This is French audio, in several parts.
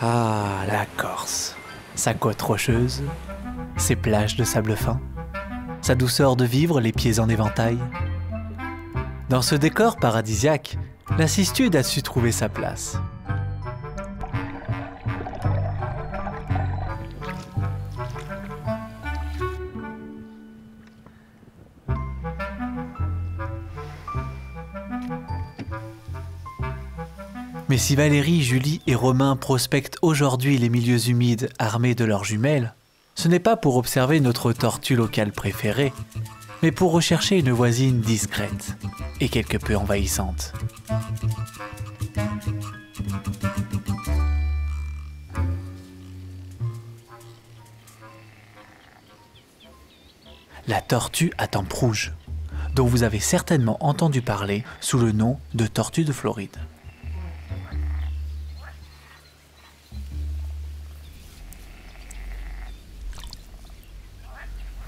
Ah, la Corse. Sa côte rocheuse, ses plages de sable fin, sa douceur de vivre les pieds en éventail. Dans ce décor paradisiaque, la Sistude a su trouver sa place. Mais si Valérie, Julie et Romain prospectent aujourd'hui les milieux humides armés de leurs jumelles, ce n'est pas pour observer notre tortue locale préférée, mais pour rechercher une voisine discrète et quelque peu envahissante. La tortue à tempes rouges, dont vous avez certainement entendu parler sous le nom de tortue de Floride.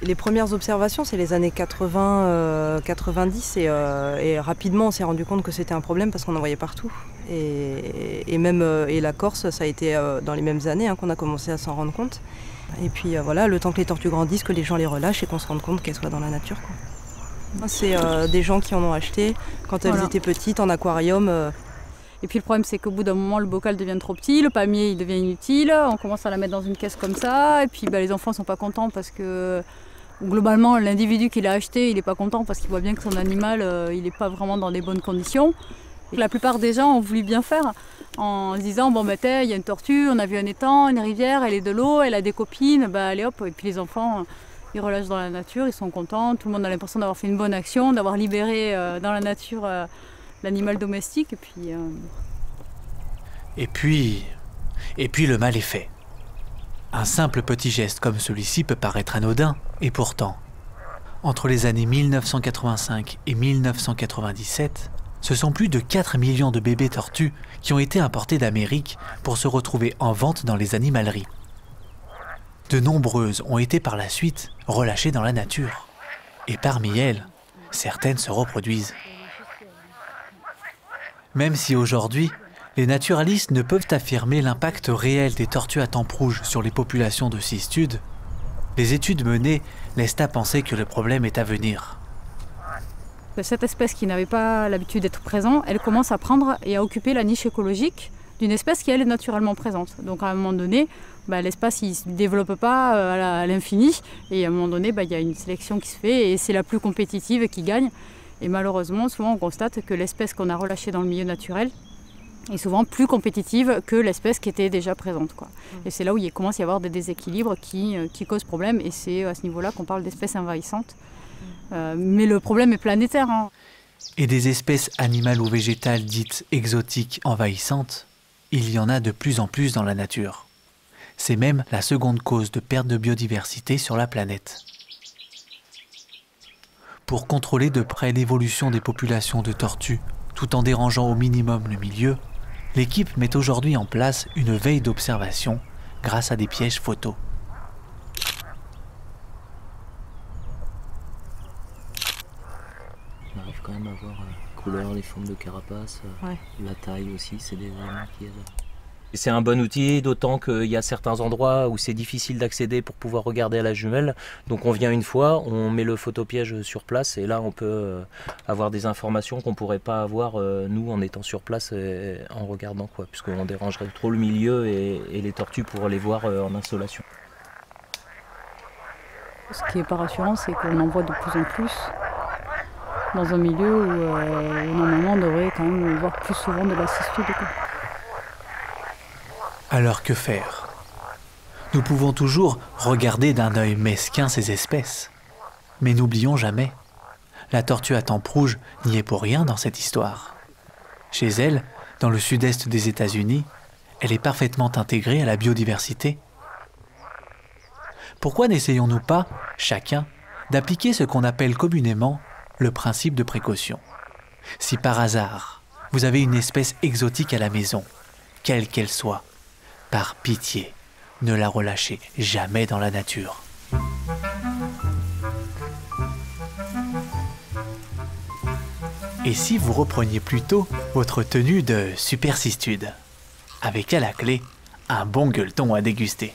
Les premières observations, c'est les années 80-90 et rapidement on s'est rendu compte que c'était un problème parce qu'on en voyait partout. Et même la Corse, ça a été dans les mêmes années qu'on a commencé à s'en rendre compte. Et puis voilà, le temps que les tortues grandissent, que les gens les relâchent et qu'on se rende compte qu'elles soient dans la nature, quoi. C'est des gens qui en ont acheté quand elles étaient petites en aquarium. Et puis le problème, c'est qu'au bout d'un moment, le bocal devient trop petit, le palmier il devient inutile, on commence à la mettre dans une caisse comme ça, et puis les enfants ne sont pas contents parce que globalement, l'individu qui l'a acheté, il n'est pas content parce qu'il voit bien que son animal, il n'est pas vraiment dans les bonnes conditions. Et la plupart des gens ont voulu bien faire en se disant, bon ben il y a une tortue, on a vu un étang, une rivière, elle est de l'eau, elle a des copines, allez hop, et puis les enfants, ils relâchent dans la nature, ils sont contents, tout le monde a l'impression d'avoir fait une bonne action, d'avoir libéré dans la nature l'animal domestique, et puis le mal est fait. Un simple petit geste comme celui-ci peut paraître anodin, et pourtant, entre les années 1985 et 1997, ce sont plus de 4 millions de bébés tortues qui ont été importés d'Amérique pour se retrouver en vente dans les animaleries. De nombreuses ont été par la suite relâchées dans la nature, et parmi elles, certaines se reproduisent. Même si aujourd'hui, les naturalistes ne peuvent affirmer l'impact réel des tortues à tempes rouges sur les populations de Sistude, les études menées laissent à penser que le problème est à venir. Cette espèce qui n'avait pas l'habitude d'être présente, elle commence à prendre et à occuper la niche écologique d'une espèce qui elle est naturellement présente. Donc à un moment donné, l'espace ne se développe pas à l'infini, et à un moment donné, il y a une sélection qui se fait et c'est la plus compétitive qui gagne. Et malheureusement, souvent on constate que l'espèce qu'on a relâchée dans le milieu naturel est souvent plus compétitive que l'espèce qui était déjà présente, quoi. Et c'est là où il commence à y avoir des déséquilibres qui causent problème, et c'est à ce niveau-là qu'on parle d'espèces envahissantes. Mais le problème est planétaire. Et des espèces animales ou végétales dites exotiques envahissantes, il y en a de plus en plus dans la nature. C'est même la seconde cause de perte de biodiversité sur la planète. Pour contrôler de près l'évolution des populations de tortues, tout en dérangeant au minimum le milieu, l'équipe met aujourd'hui en place une veille d'observation grâce à des pièges photos. On arrive quand même à voir la couleur, les formes de carapace, la taille aussi, c'est des éléments qui aident. C'est un bon outil, d'autant qu'il y a certains endroits où c'est difficile d'accéder pour pouvoir regarder à la jumelle. Donc on vient une fois, on met le photopiège sur place et là on peut avoir des informations qu'on ne pourrait pas avoir nous en étant sur place et en regardant, puisqu'on dérangerait trop le milieu et les tortues pour les voir en insolation. Ce qui n'est pas rassurant, c'est qu'on en voit de plus en plus dans un milieu où normalement on devrait quand même voir plus souvent de la Sistude. Alors que faire? Nous pouvons toujours regarder d'un œil mesquin ces espèces. Mais n'oublions jamais, la tortue à tempes rouges n'y est pour rien dans cette histoire. Chez elle, dans le sud-est des États-Unis, elle est parfaitement intégrée à la biodiversité. Pourquoi n'essayons-nous pas, chacun, d'appliquer ce qu'on appelle communément le principe de précaution? Si par hasard, vous avez une espèce exotique à la maison, quelle qu'elle soit, par pitié, ne la relâchez jamais dans la nature. Et si vous repreniez plutôt votre tenue de Super Sistude, avec à la clé Un bon gueuleton à déguster.